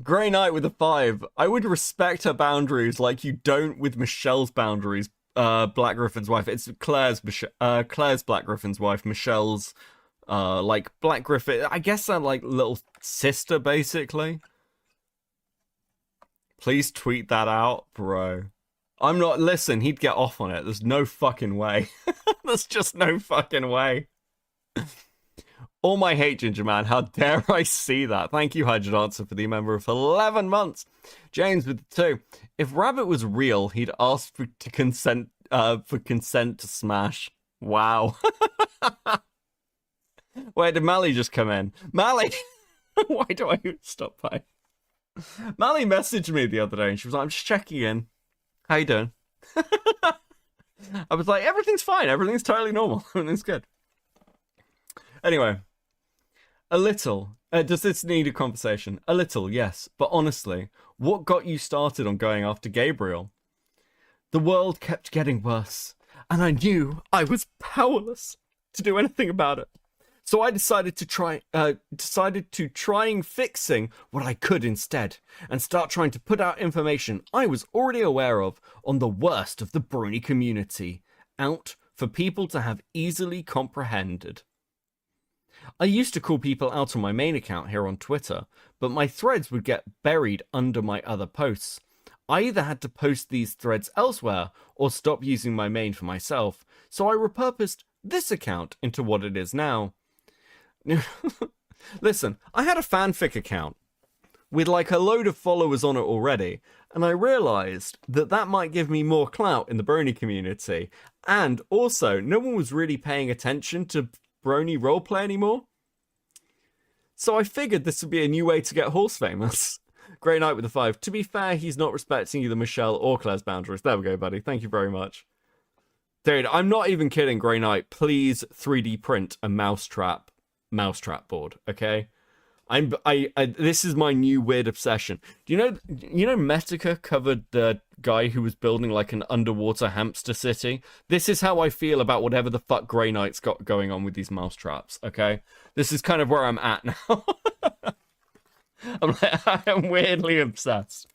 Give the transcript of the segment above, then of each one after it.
Grey Knight with a 5. I would respect her boundaries like you don't with Michelle's boundaries. Black Griffin's wife. It's Claire's Black Griffin's wife. Michelle's like Black Griffin. I guess that like little sister basically. Please tweet that out, bro. I'm not. Listen, he'd get off on it. There's no fucking way. There's just no fucking way. All my hate, Ginger Man. How dare I see that? Thank you, Hydra Dancer, for the member of 11 months. James with the 2. If Rabbit was real, he'd ask for consent to smash. Wow. Wait, did Mally just come in? Mally! Why do I stop by? Mally messaged me the other day and she was like, I'm just checking in. How you doing? I was like, everything's fine. Everything's totally normal. Everything's good. Anyway. A little. Does this need a conversation? A little, yes. But honestly, what got you started on going after Gabriel? The world kept getting worse. And I knew I was powerless to do anything about it. So I decided to trying fixing what I could instead, and start trying to put out information I was already aware of on the worst of the Brony community, out for people to have easily comprehended. I used to call people out on my main account here on Twitter, but my threads would get buried under my other posts. I either had to post these threads elsewhere, or stop using my main for myself, so I repurposed this account into what it is now. Listen, I had a fanfic account with like a load of followers on it already, and I realized that that might give me more clout in the Brony community, and also no one was really paying attention to Brony roleplay anymore. So I figured this would be a new way to get horse famous. Grey Knight with a 5. To be fair, he's not respecting either Michelle or Claire's boundaries. There we go, buddy. Thank you very much. Dude, I'm not even kidding, Grey Knight. Please 3D print a mousetrap board, okay? This is my new weird obsession. Do you know Metica covered the guy who was building like an underwater hamster city? This is how I feel about whatever the fuck Grey Knight's got going on with these mousetraps, okay? This is kind of where I'm at now. I am weirdly obsessed.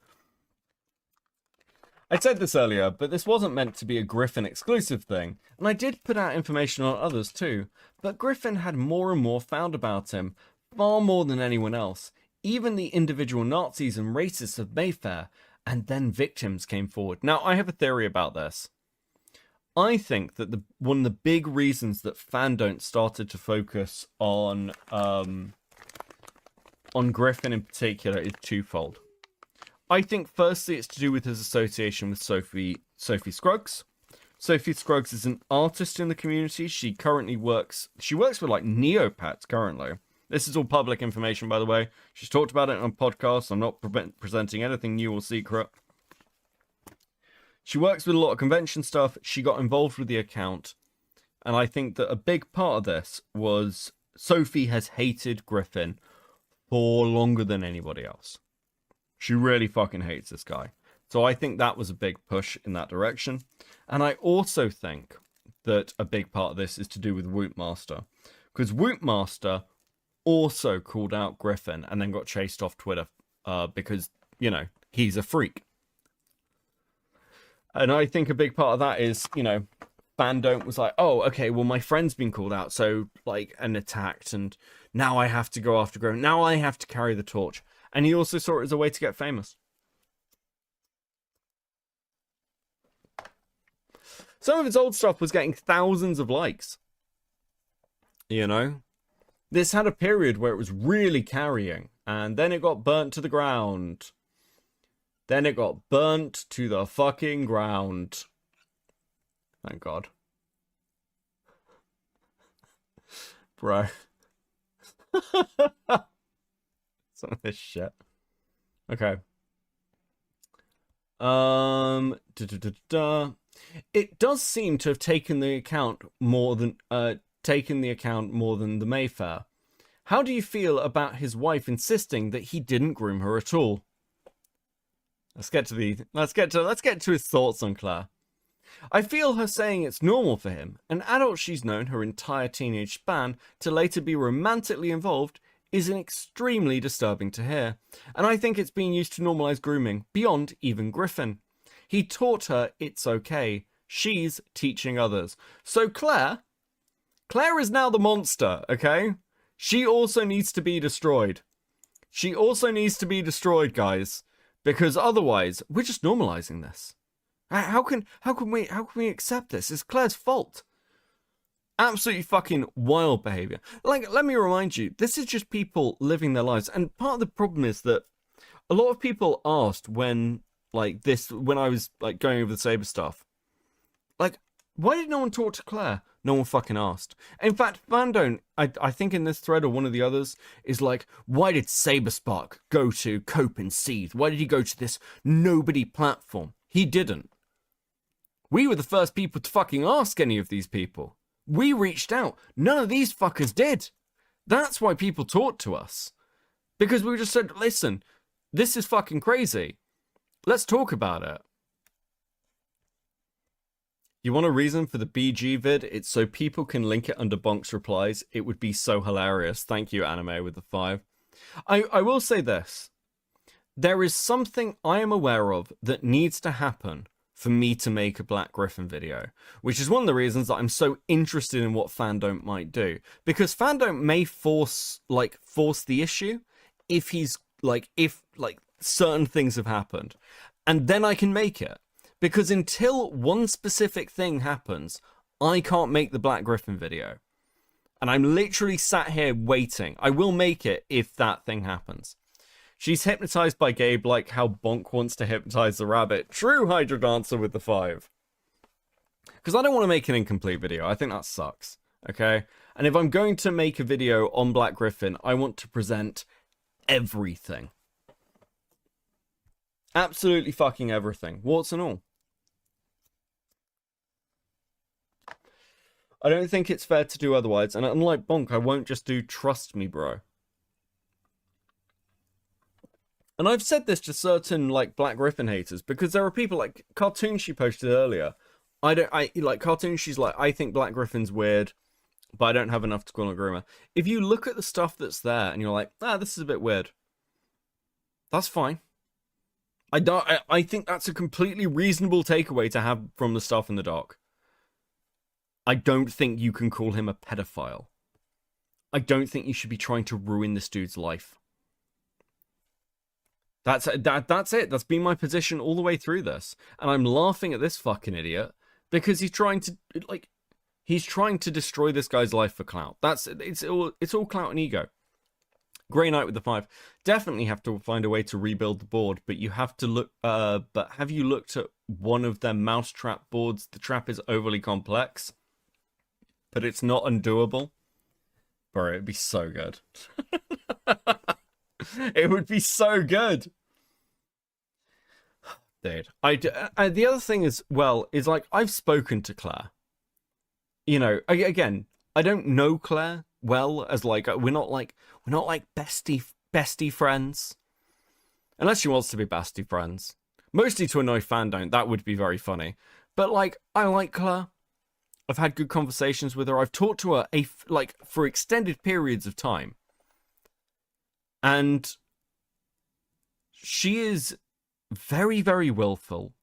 I said this earlier, but this wasn't meant to be a Griffin exclusive thing, and I did put out information on others too, but Griffin had more and more found about him, far more than anyone else, even the individual Nazis and racists of Mayfair, and then victims came forward. Now, I have a theory about this. I think that one of the big reasons that Fandont started to focus on Griffin in particular is twofold. I think firstly it's to do with his association with Sophie Scruggs. Sophie Scruggs is an artist in the community. She works with like Neopets currently. This is all public information, by the way. She's talked about it on podcasts. I'm not presenting anything new or secret. She works with a lot of convention stuff. She got involved with the account. And I think that a big part of this was Sophie has hated Griffin for longer than anybody else. She really fucking hates this guy. So I think that was a big push in that direction. And I also think that a big part of this is to do with Wootmaster. Because Wootmaster also called out Griffin and then got chased off Twitter because, you know, he's a freak. And I think a big part of that is, you know, Fandont was like, oh, okay, well, my friend's been called out, so, like, and attacked, and now I have to go after Griffin. Now I have to carry the torch. And he also saw it as a way to get famous. Some of his old stuff was getting thousands of likes. You know? This had a period where it was really carrying. And then it got burnt to the ground. Then it got burnt to the fucking ground. Thank God. Bro. Some of this shit. Okay. It does seem to have taken the account more than the Mayfair. How do you feel about his wife insisting that he didn't groom her at all? Let's get to his thoughts on Claire. I feel her saying it's normal for him, an adult she's known her entire teenage span, to later be romantically involved, is extremely disturbing to hear, and I think it's being used to normalize grooming beyond even Griffin. He taught her it's okay. She's teaching others. So Claire is now the monster, okay? She also needs to be destroyed. She also needs to be destroyed, guys, because otherwise we're just normalizing this. How can we accept this? It's Claire's fault. Absolutely fucking wild behavior. Like, let me remind you, this is just people living their lives, and part of the problem is that a lot of people asked when I was like going over the Saber stuff, like, why did no one talk to Claire? No one fucking asked. In fact, Fandont, I think in this thread or one of the others, is like, why did Saberspark go to Cope and Seethe? Why did he go to this nobody platform? He didn't. We were the first people to fucking ask any of these people. We reached out. None of these fuckers did. That's why people talked to us. Because we just said, listen, this is fucking crazy. Let's talk about it. You want a reason for the BG vid? It's so people can link it under Bonk's replies. It would be so hilarious. Thank you, Anime, with the 5. I will say this. There is something I am aware of that needs to happen for me to make a Black Griffin video, which is one of the reasons that I'm so interested in what Fandont might do. Because Fandont may force the issue if certain things have happened. And then I can make it. Because until one specific thing happens, I can't make the Black Griffin video. And I'm literally sat here waiting. I will make it if that thing happens. She's hypnotized by Gabe like how Bonk wants to hypnotize the rabbit. True, Hydra Dancer with the 5. Because I don't want to make an incomplete video. I think that sucks. Okay? And if I'm going to make a video on Black Griffin, I want to present everything. Absolutely fucking everything. Warts and all. I don't think it's fair to do otherwise, and unlike Bonk, I won't just do trust me, bro. And I've said this to certain, like, Black Griffin haters, because there are people, like, Cartoon she posted earlier. Cartoon, she's like, I think Black Griffin's weird, but I don't have enough to call him a groomer. If you look at the stuff that's there, and you're like, this is a bit weird. That's fine. I think that's a completely reasonable takeaway to have from the stuff in the doc. I don't think you can call him a pedophile. I don't think you should be trying to ruin this dude's life. That's it. That's been my position all the way through this. And I'm laughing at this fucking idiot because he's trying to destroy this guy's life for clout. It's all clout and ego. Grey Knight with the 5. Definitely have to find a way to rebuild the board, but you have to look. But have you looked at one of their mousetrap boards? The trap is overly complex, but it's not undoable. Bro, it'd be so good. It would be so good. Dude, the other thing is like I've spoken to Claire. You know, again, I don't know Claire well as like we're not like bestie friends. Unless she wants to be bestie friends. Mostly to annoy Fandont, that would be very funny. But like I like Claire. I've had good conversations with her. I've talked to her for extended periods of time. And she is very, very willful,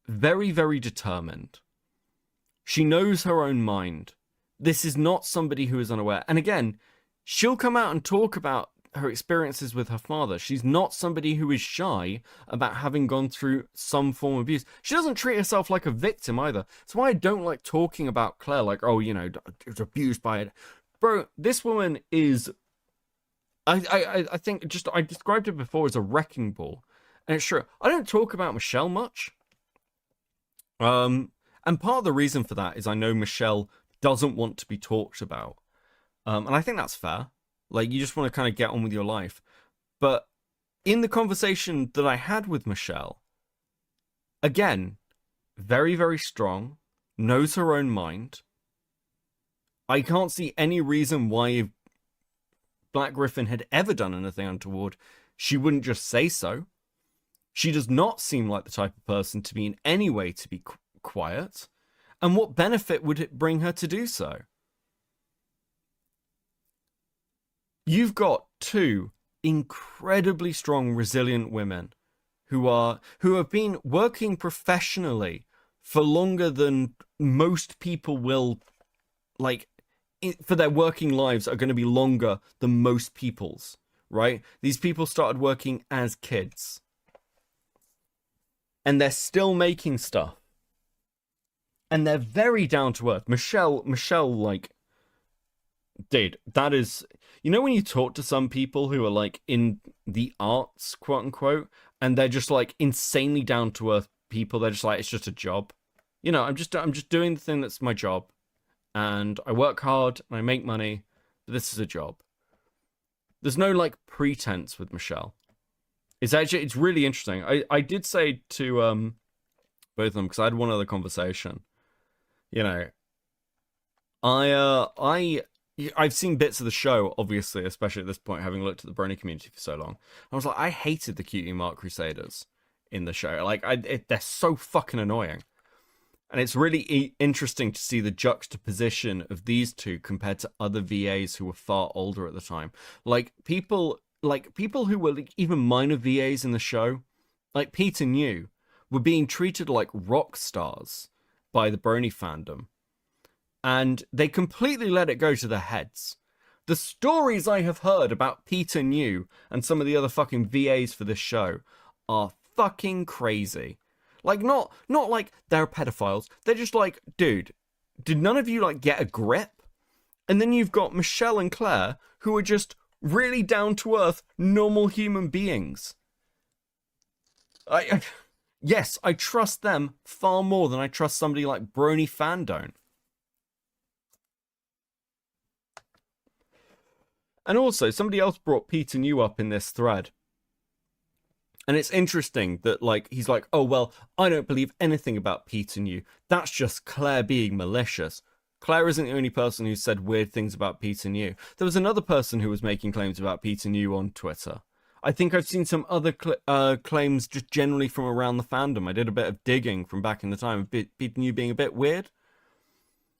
very, very determined. She knows her own mind. This is not somebody who is unaware. And again, she'll come out and talk about her experiences with her father. She's not somebody who is shy about having gone through some form of abuse. She doesn't treat herself like a victim either. That's why I don't like talking about Claire like, oh, you know, it was abused by it. Bro, this woman is... I think I described it before as a wrecking ball. And it's true. I don't talk about Michelle much. And part of the reason for that is I know Michelle doesn't want to be talked about. And I think that's fair. Like, you just want to kind of get on with your life. But in the conversation that I had with Michelle, again, very, very strong, knows her own mind. I can't see any reason why Black Griffin had ever done anything untoward, she wouldn't just say so. She does not seem like the type of person to be in any way to be quiet. And what benefit would it bring her to do so? You've got two incredibly strong, resilient women who have been working professionally for longer than most people will, like, for their working lives are going to be longer than most people's, right? These people started working as kids. And they're still making stuff. And they're very down to earth. Michelle, like, dude, that is, you know, when you talk to some people who are like in the arts, quote unquote, and they're just like insanely down to earth people. They're just like, it's just a job. You know, I'm just doing the thing that's my job, and I work hard and I make money, but this is a job. There's no like pretense with Michelle. It's really interesting. I did say to both of them, because I had one other conversation. You know, I've seen bits of the show, obviously, especially at this point, having looked at the Brony community for so long. I was like, I hated the Cutie Mark Crusaders in the show. Like, they're so fucking annoying. And it's really interesting to see the juxtaposition of these two compared to other VAs who were far older at the time. Like people who were like even minor VAs in the show, like Peter New, were being treated like rock stars by the Brony fandom. And they completely let it go to their heads. The stories I have heard about Peter New and some of the other fucking VAs for this show are fucking crazy. Like, not like they're pedophiles. They're just like, dude, did none of you, like, get a grip? And then you've got Michelle and Claire, who are just really down-to-earth, normal human beings. Yes, I trust them far more than I trust somebody like Brony Fandont. And also, somebody else brought Peter New up in this thread. And it's interesting that, like, he's like, oh, well, I don't believe anything about Peter New. That's just Claire being malicious. Claire isn't the only person who said weird things about Peter New. There was another person who was making claims about Peter New on Twitter. I think I've seen some other claims just generally from around the fandom. I did a bit of digging from back in the time of Peter New being a bit weird.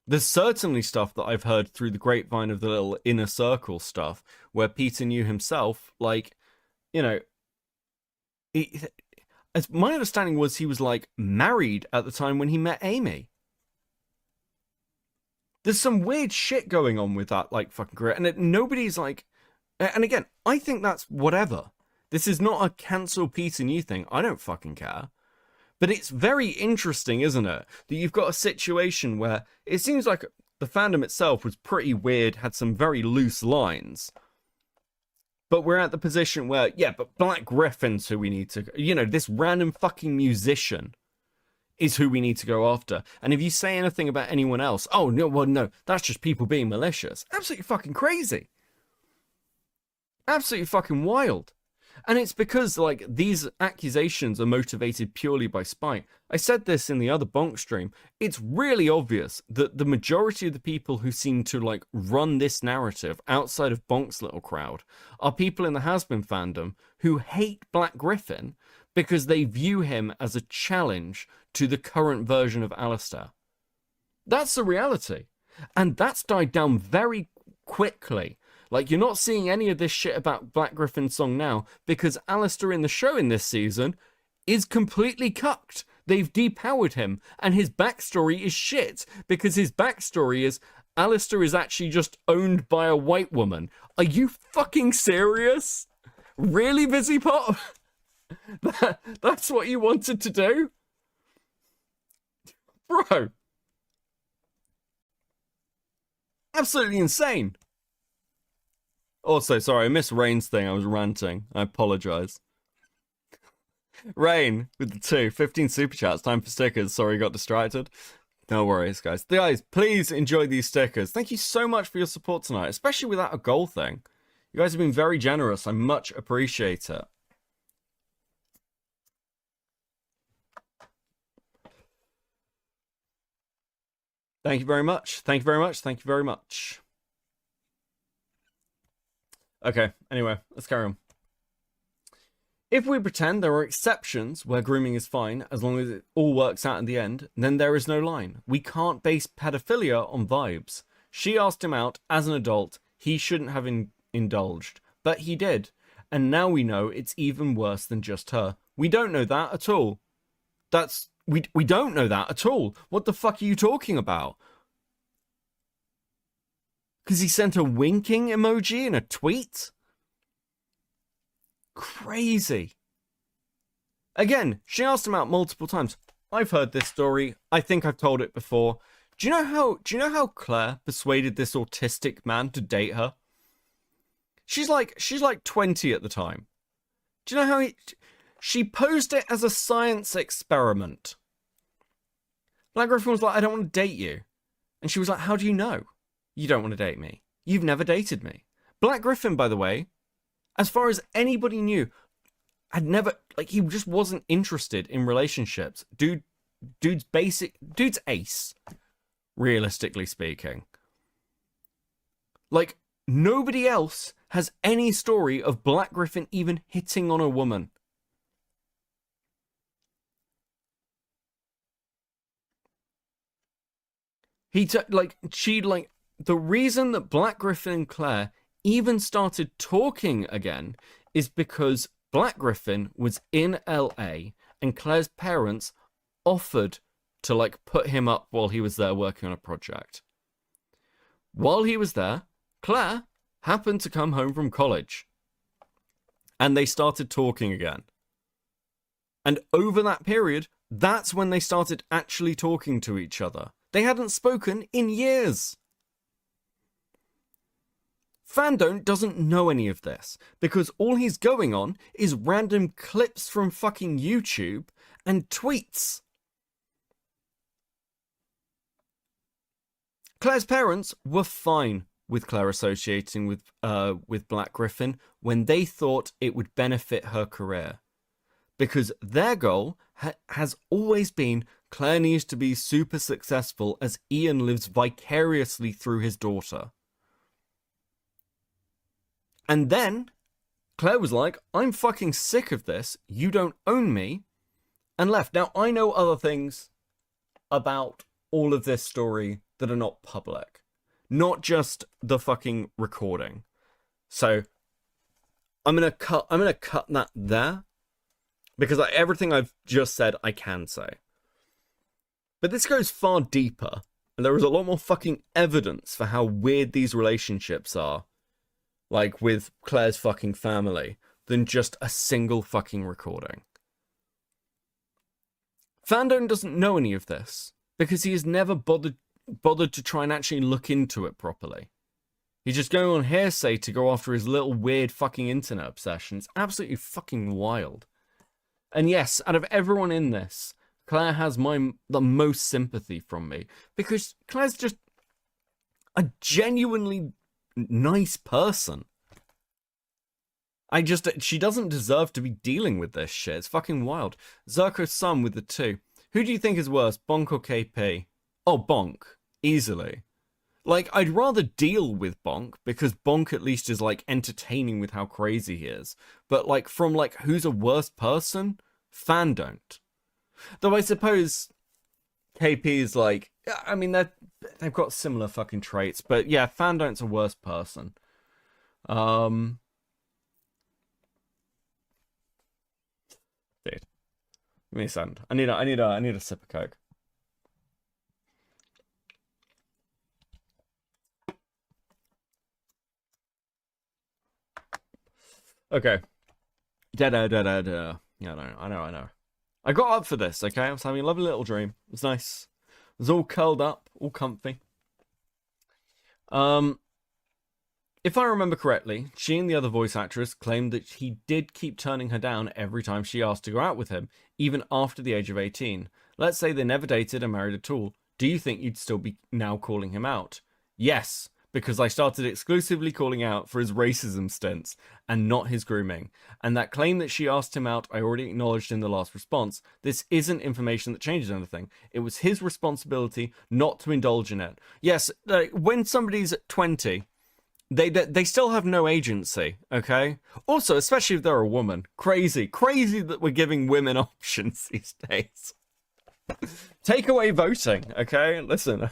There's certainly stuff that I've heard through the grapevine of the little inner circle stuff where Peter New himself, like, you know, as my understanding was he was like married at the time when he met Amy. There's some weird shit going on with that, like, fucking career, and nobody's like, and again, I think that's whatever. This is not a cancel Peter New thing. I don't fucking care. But it's very interesting, isn't it, that you've got a situation where it seems like the fandom itself was pretty weird, had some very loose lines. But we're at the position where, yeah, but Black Griffin's who we need to, you know, this random fucking musician is who we need to go after. And if you say anything about anyone else, oh, no, well, no, that's just people being malicious. Absolutely fucking crazy. Absolutely fucking wild. And it's because, like, these accusations are motivated purely by spite. I said this in the other Bonk stream. It's really obvious that the majority of the people who seem to, like, run this narrative outside of Bonk's little crowd are people in the Has-Been fandom who hate Black Griffin because they view him as a challenge to the current version of Alistair. That's the reality. And that's died down very quickly. Like, you're not seeing any of this shit about Black Griffin's song now because Alistair in the show in this season is completely cucked. They've depowered him, and his backstory is shit because his backstory is Alistair is actually just owned by a white woman. Are you fucking serious? Really, Busy Pop? That's what you wanted to do? Bro. Absolutely insane. Also, sorry, I missed Rain's thing. I was ranting. I apologize. Rain with the 15 super chats. Time for stickers. Sorry, got distracted. No worries, guys. Guys, please enjoy these stickers. Thank you so much for your support tonight, especially without a goal thing. You guys have been very generous. I much appreciate it. Thank you very much. Thank you very much. Thank you very much. Okay, anyway, let's carry on. If we pretend there are exceptions where grooming is fine, as long as it all works out in the end, then there is no line. We can't base pedophilia on vibes. She asked him out as an adult. He shouldn't have indulged, but he did. And now we know it's even worse than just her. We don't know that at all. We don't know that at all. What the fuck are you talking about? Because he sent a winking emoji in a tweet? Crazy. Again, she asked him out multiple times. I've heard this story. I think I've told it before. Do you know how Claire persuaded this autistic man to date her? She's like 20 at the time. Do you know how she posed it as a science experiment? Black Griffin was like, I don't want to date you. And she was like, how do you know you don't want to date me? You've never dated me. Black Griffin, by the way, as far as anybody knew, had never, like, he just wasn't interested in relationships. Dude's ace, realistically speaking. Like, nobody else has any story of Black Griffin even hitting on a woman. The reason that Black Griffin and Claire even started talking again is because Black Griffin was in LA and Claire's parents offered to, like, put him up while he was there working on a project. While he was there, Claire happened to come home from college. And they started talking again. And over that period, that's when they started actually talking to each other. They hadn't spoken in years. Fandont doesn't know any of this, because all he's going on is random clips from fucking YouTube and tweets. Claire's parents were fine with Claire associating with Black Griffin when they thought it would benefit her career. Because their goal has always been Claire needs to be super successful as Ian lives vicariously through his daughter. And then Claire was like, I'm fucking sick of this. You don't own me. And left. Now, I know other things about all of this story that are not public. Not just the fucking recording. So I'm gonna cut that there. Because everything I've just said, I can say. But this goes far deeper. And there is a lot more fucking evidence for how weird these relationships are. Like, with Claire's fucking family. Than just a single fucking recording. Fandont doesn't know any of this. Because he has never bothered to try and actually look into it properly. He's just going on hearsay to go after his little weird fucking internet obsession. It's absolutely fucking wild. And yes, out of everyone in this, Claire has the most sympathy from me. Because Claire's just a genuinely nice person. She doesn't deserve to be dealing with this shit. It's fucking wild. Zerko's son with the 2. Who do you think is worse, Bonk or KP? Oh, Bonk. Easily. Like, I'd rather deal with Bonk, because Bonk at least is, like, entertaining with how crazy he is. But, like, from, like, who's a worse person? Fandont. Though I suppose KP is, like, I mean, they've got similar fucking traits. But, yeah, Fandont's a worse person. Dude. Give me a second. I need a sip of Coke. Okay. Da. Yeah, I know. I got up for this, okay? I was having a lovely little dream. It was nice. It was all curled up, all comfy. If I remember correctly, she and the other voice actress claimed that he did keep turning her down every time she asked to go out with him, even after the age of 18. Let's say they never dated and married at all. Do you think you'd still be now calling him out? Yes, because I started exclusively calling out for his racism stints and not his grooming. And that claim that she asked him out, I already acknowledged in the last response. This isn't information that changes anything. It was his responsibility not to indulge in it. Yes, when somebody's 20... They still have no agency, okay? Also, especially if they're a woman. Crazy that we're giving women options these days. Take away voting, okay? Listen.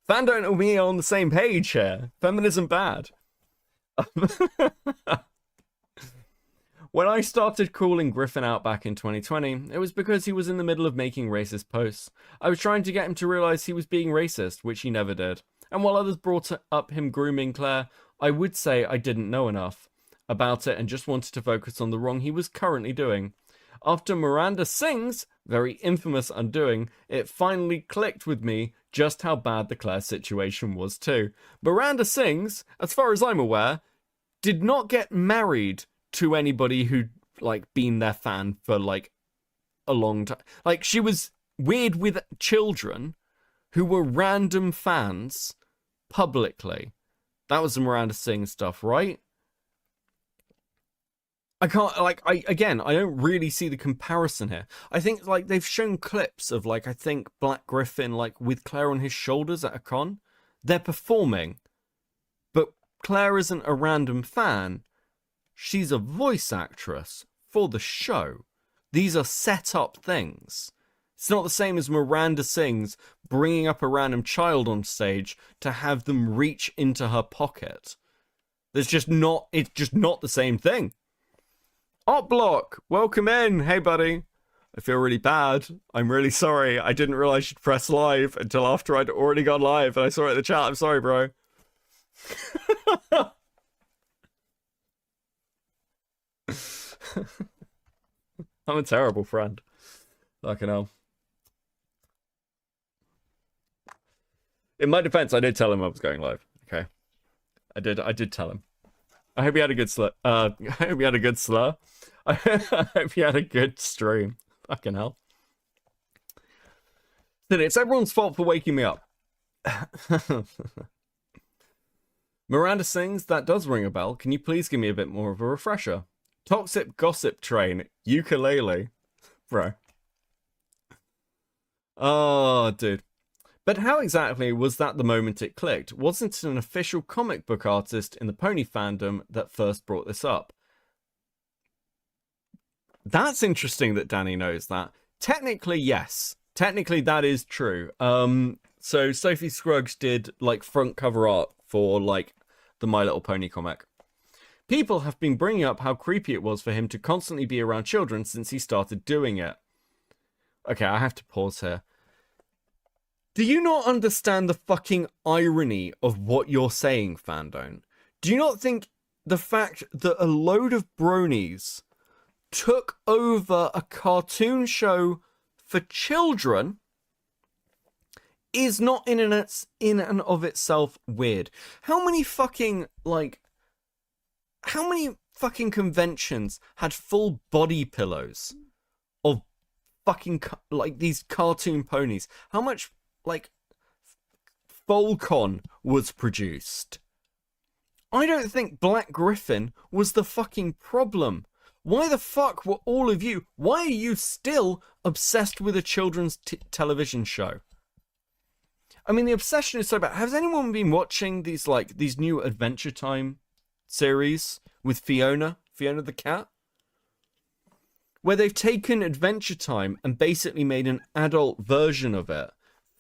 Fandont and me are on the same page here. Feminism bad. When I started calling Griffin out back in 2020, it was because he was in the middle of making racist posts. I was trying to get him to realize he was being racist, which he never did. And while others brought up him grooming Claire, I would say I didn't know enough about it and just wanted to focus on the wrong he was currently doing. After Miranda Sings' very infamous undoing, it finally clicked with me just how bad the Claire situation was too. Miranda Sings, as far as I'm aware, did not get married to anybody who'd like been their fan for like a long time. Like, she was weird with children who were random fans publicly. That was the Miranda Sings stuff, right? I can't, like, I don't really see the comparison here. I think, like, they've shown clips of, like, I think Black Griffin, like, with Claire on his shoulders at a con. They're performing. But Claire isn't a random fan. She's a voice actress for the show. These are set up things. It's not the same as Miranda Sings bringing up a random child on stage to have them reach into her pocket. It's just not the same thing. Art Block, welcome in. Hey, buddy. I feel really bad. I'm really sorry. I didn't realize you'd press live until after I'd already gone live and I saw it in the chat. I'm sorry, bro. I'm a terrible friend. Fucking hell. In my defense, I did tell him I was going live. Okay. I did tell him. I hope he had a good slur. I hope he had a good slur. I hope he had a good stream. Fucking hell. Then it's everyone's fault for waking me up. Miranda Sings, that does ring a bell. Can you please give me a bit more of a refresher? Toxic Gossip Train, ukulele. Bro. Oh, dude. But how exactly was that the moment it clicked? Wasn't it an official comic book artist in the pony fandom that first brought this up? That's interesting that Danny knows that. Technically, yes. Technically, that is true. So Sophie Scruggs did, like, front cover art for, like, the My Little Pony comic. People have been bringing up how creepy it was for him to constantly be around children since he started doing it. Okay, I have to pause here. Do you not understand the fucking irony of what you're saying, Fandont? Do you not think the fact that a load of bronies took over a cartoon show for children is not in and of itself weird? How many fucking conventions had full body pillows of fucking like these cartoon ponies? How much like Volcon was produced? I don't think Black Griffin was the fucking problem. Why the fuck were all of you, why are you still obsessed with a children's television show? I mean, the obsession is so bad. Has anyone been watching these new Adventure Time series with Fiona the cat? Where they've taken Adventure Time and basically made an adult version of it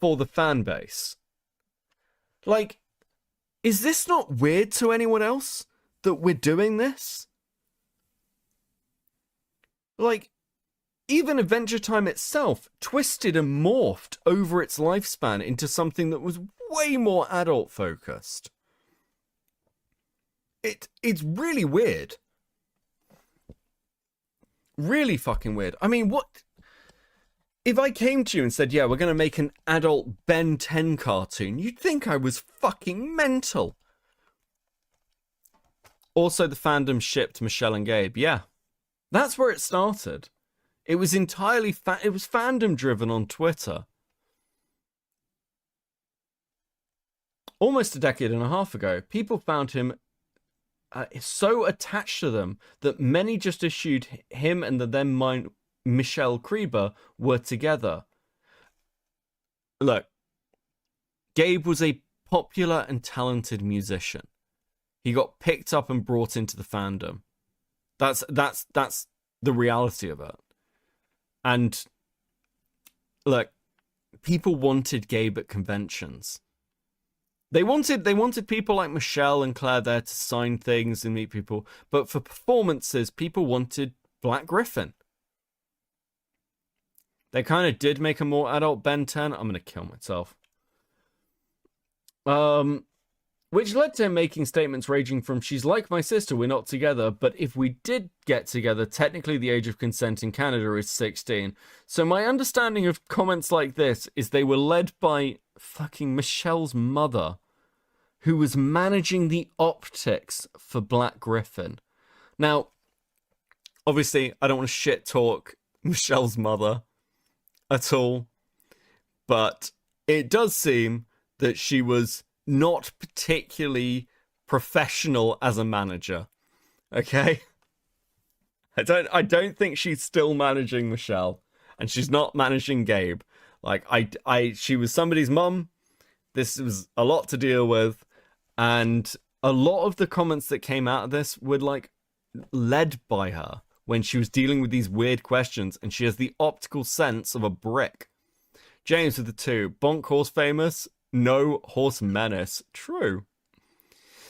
for the fan base. Like, is this not weird to anyone else that we're doing this? Like, even Adventure Time itself twisted and morphed over its lifespan into something that was way more adult focused. It's really weird. Really fucking weird. I mean, what if I came to you and said, yeah, we're going to make an adult Ben 10 cartoon? You'd think I was fucking mental. Also, the fandom shipped Michelle and Gabe. Yeah, that's where it started. It was entirely it was fandom driven on Twitter. Almost a decade and a half ago, people found him so attached to them that many just assumed him and the then Michelle Krieber were together. Look, Gabe was a popular and talented musician. He got picked up and brought into the fandom. That's the reality of it. And look, people wanted Gabe at conventions. They wanted people like Michelle and Claire there to sign things and meet people, but for performances, people wanted Black Griffin. They kind of did make a more adult Ben 10. I'm gonna kill myself. Which led to him making statements ranging from, she's like my sister, we're not together, but if we did get together, technically the age of consent in Canada is 16. So my understanding of comments like this is they were led by fucking Michelle's mother, who was managing the optics for Black Griffin. Now, obviously, I don't want to shit talk Michelle's mother at all, but it does seem that she was not particularly professional as a manager. Okay? I don't think she's still managing Michelle, and she's not managing Gabe. Like, she was somebody's mum. This was a lot to deal with, and a lot of the comments that came out of this were like led by her when she was dealing with these weird questions, and she has the optical sense of a brick. James with the 2. Bonk horse famous? No horse menace. True.